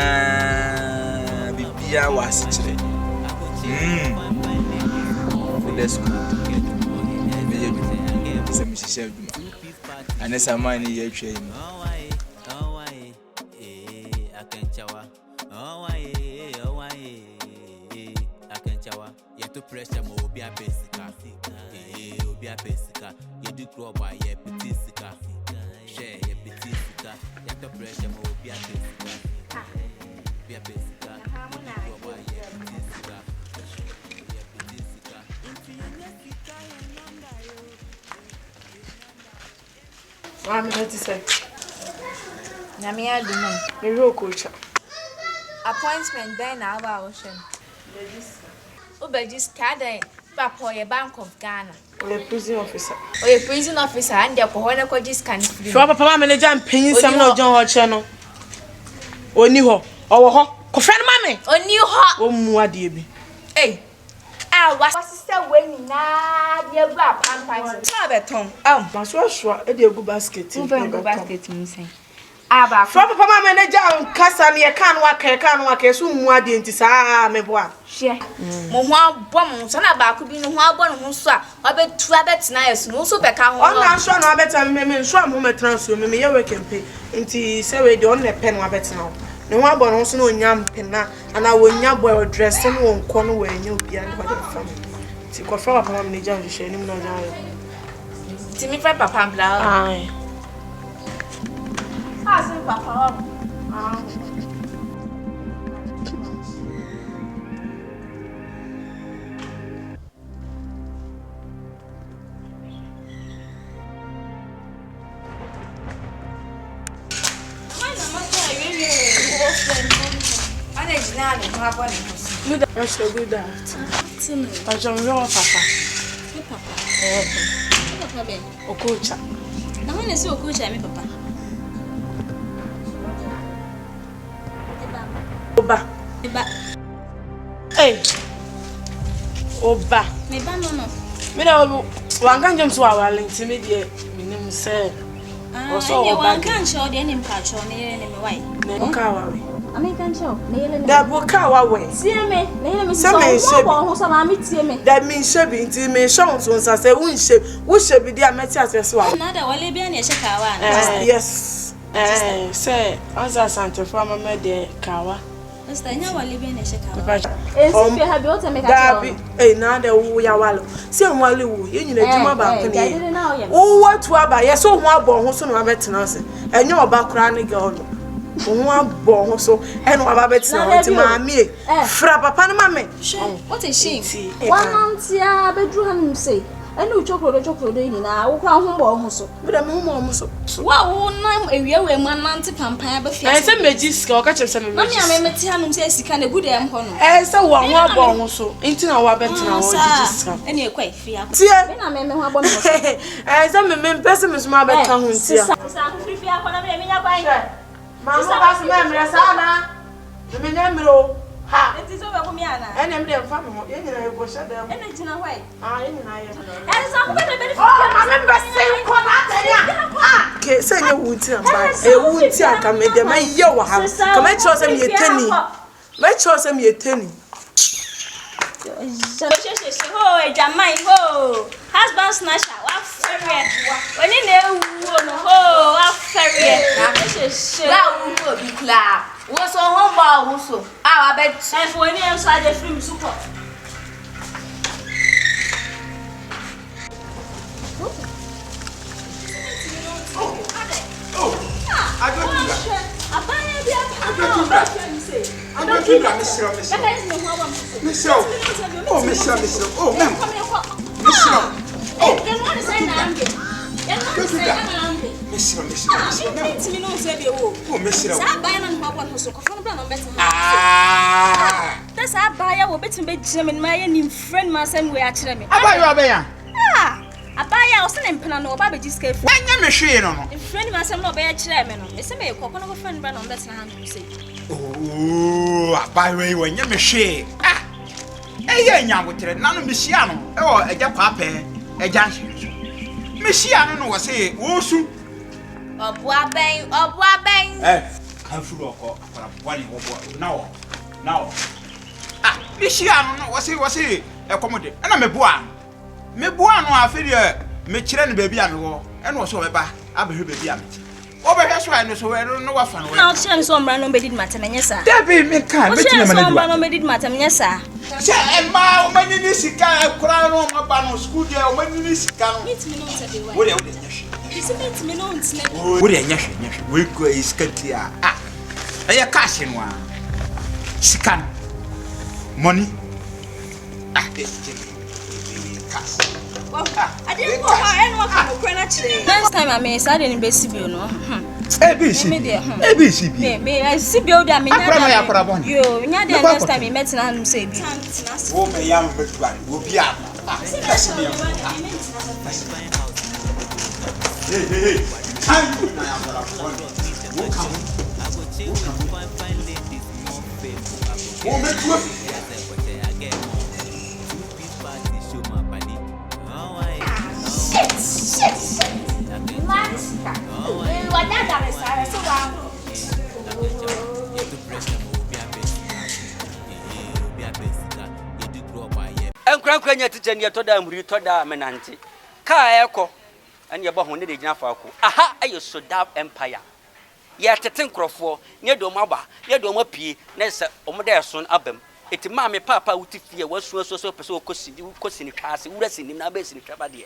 I was today. That's good. And as a man, you train. To pressure more be a Pesica. Be a Pesica. You do grow by a Petisca. Share a Petisca. You to pressure more be a Pesica. Be a Pesica. I'm not to say. Namia Dumont, the real coach. Appointment then our ocean. Obedis Caddy, Papa, a Bank of Ghana. Or a prison officer. Or a prison officer, and the Pohona Codis can. Papa manager and paying some no John Channel. Or new or friend mammy. Or new hot. Oh, Muadibi. Hey, I was sister when now dear Bab and Pines. Sabaton. My sure, a dear good basket. Go basket, missing. Aba papa manager on casa near can work so Muadi into Sa me bois. Share. Moa bomb, son about could be no one who saw. I bet 2 abets nice, no so back on. I'm sure no better me so I'm home transfer me your work and pay into say the only pen wa bet now. No one born also no yam penna and I will yam boy dress and won't corner where you be and what family. See, Papa manager to share him no. Timmy Papa Blau. Aye. Papa. That's a good afternoon. I don't know, Papa. Papa, Okocha. now when I see Okocha, me Papa. Oba. Hey. Oba. Me ba no. Me da wan kan jam so awale ntimi de minim se. So wan kan show de nim pa show ne me why. Ne ka wawe. American show. Ne da bo ka wawe. Sie me, ne me so ho so ma me tie me. Da mi nse bi nti me show so nsa se wo nse bi de ameti asese wa. Na da wale bia ne she kawa. Yes. Say ansa sante for mama de kawa. Esta nya wale bia ne she kawa. Esi fi ha bi o te me ka tell. Na da wo ya walo. Se wale wo ye nyina djuma ba ko ne. Wo watu aba ye so ho abo ho so no abetena se. Enye oba kra ne girl no. Wo abo ho so e no aba betena o ti ma mi fra papa ne ma me. What is she? One month ya bedru hanum say. enu chocolate ni na wo kra ho bo ho so me da me ho mo so wa wo nam ewie we mu anante pampan ba fia se meji sika o ka che se me meji mami amemeti hanum se sika na gude em ho no se wo ho abo ho so enti na wa betina wo jiji sika eni e kwa fia tie me na me ho abo me so se me pese me so ma beta ho ntia sa ho fia kwa na me nya kwa mama ba se me mre sana me nya mro ha enti so we ko mi ana ene me dem fa me ho ye nyina ye bo sha dem ene jina hwai ye nyina ye sa ko be be mama me se ko na tanya ke se nye wuti amba wuti aka me dem ye wa ha ka me cho se me yetani me cho se me yetani ho jamai ho husband snatcher wa ferry oni na ewu no ho wa ferry na wu obi kla wo so ho ba wo so wa be chef oni en so ade film suko Abaya o se ne mpena no oba beji ska fu anya me hwe no no friend ma sem no oba ya kire me no me se me kokko no friend ba no betina hand say oh abaya we anya me hwe eye nya wotere na no me hia no o eja pape eja hwe me hia no no wo se wo su obu aben kan furu okọ akara bwani wo na wo me hia no wo se ekomode na me boa me boa no afiri me kire ne baby a me wo ene wo so beba abehwe baby a me wo behwe so ene so no wa fa no na o kire so mbra no medid matem nyesa Debbie me kan betime me na mbra no medid matem nyesa se ma o mani ni sika kura no mo ba no school dia o mani ni sika no mitimi no nte be wa wo de nyahwe isi mitimi no ntine wo de nyahwe we go iskati a eye cash no a sika money next time I may say any BCB no. ABC. Me I see build am nya. Yo, nya dey next time me met na him say bi. Wo me yam betuan, wo bi am. Hey. Time na yam para phone. Wo come. Wo me tu. Shit. Matsika. What that is so wow. Enkran nya tije ne toda amuri toda menanti. Ka eko ene yebo ho ne de gina fa ko. Aha ayo Sodaf Empire. Ye teten krofo, ne do maba, ne do mapie, ne se omda eson abam. Eti ma me papa wuti fie wasu so pese kosi ni twase wura sini na ba sini twaba de.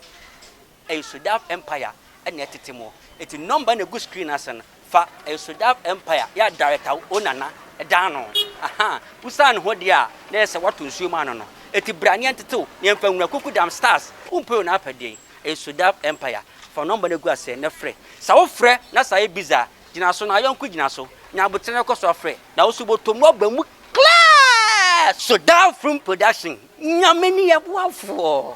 Ayo Sodaf Empire ene tete mo. Eti number na go screen asen fa ayo Sodaf Empire ya director onana edan no. Aha, usan ho de a na se wato nsuo ma no. Eti brani anteto ne mfa nwura kuku dam stars umpe na apade ayo Sodaf Empire fa number na go ase na frɛ sa wo frɛ na sa e biza gina so na yonku gina so nya abotene ko so frɛ na wo subo tomu abamu Sodaf Film Production nyameni ya boafo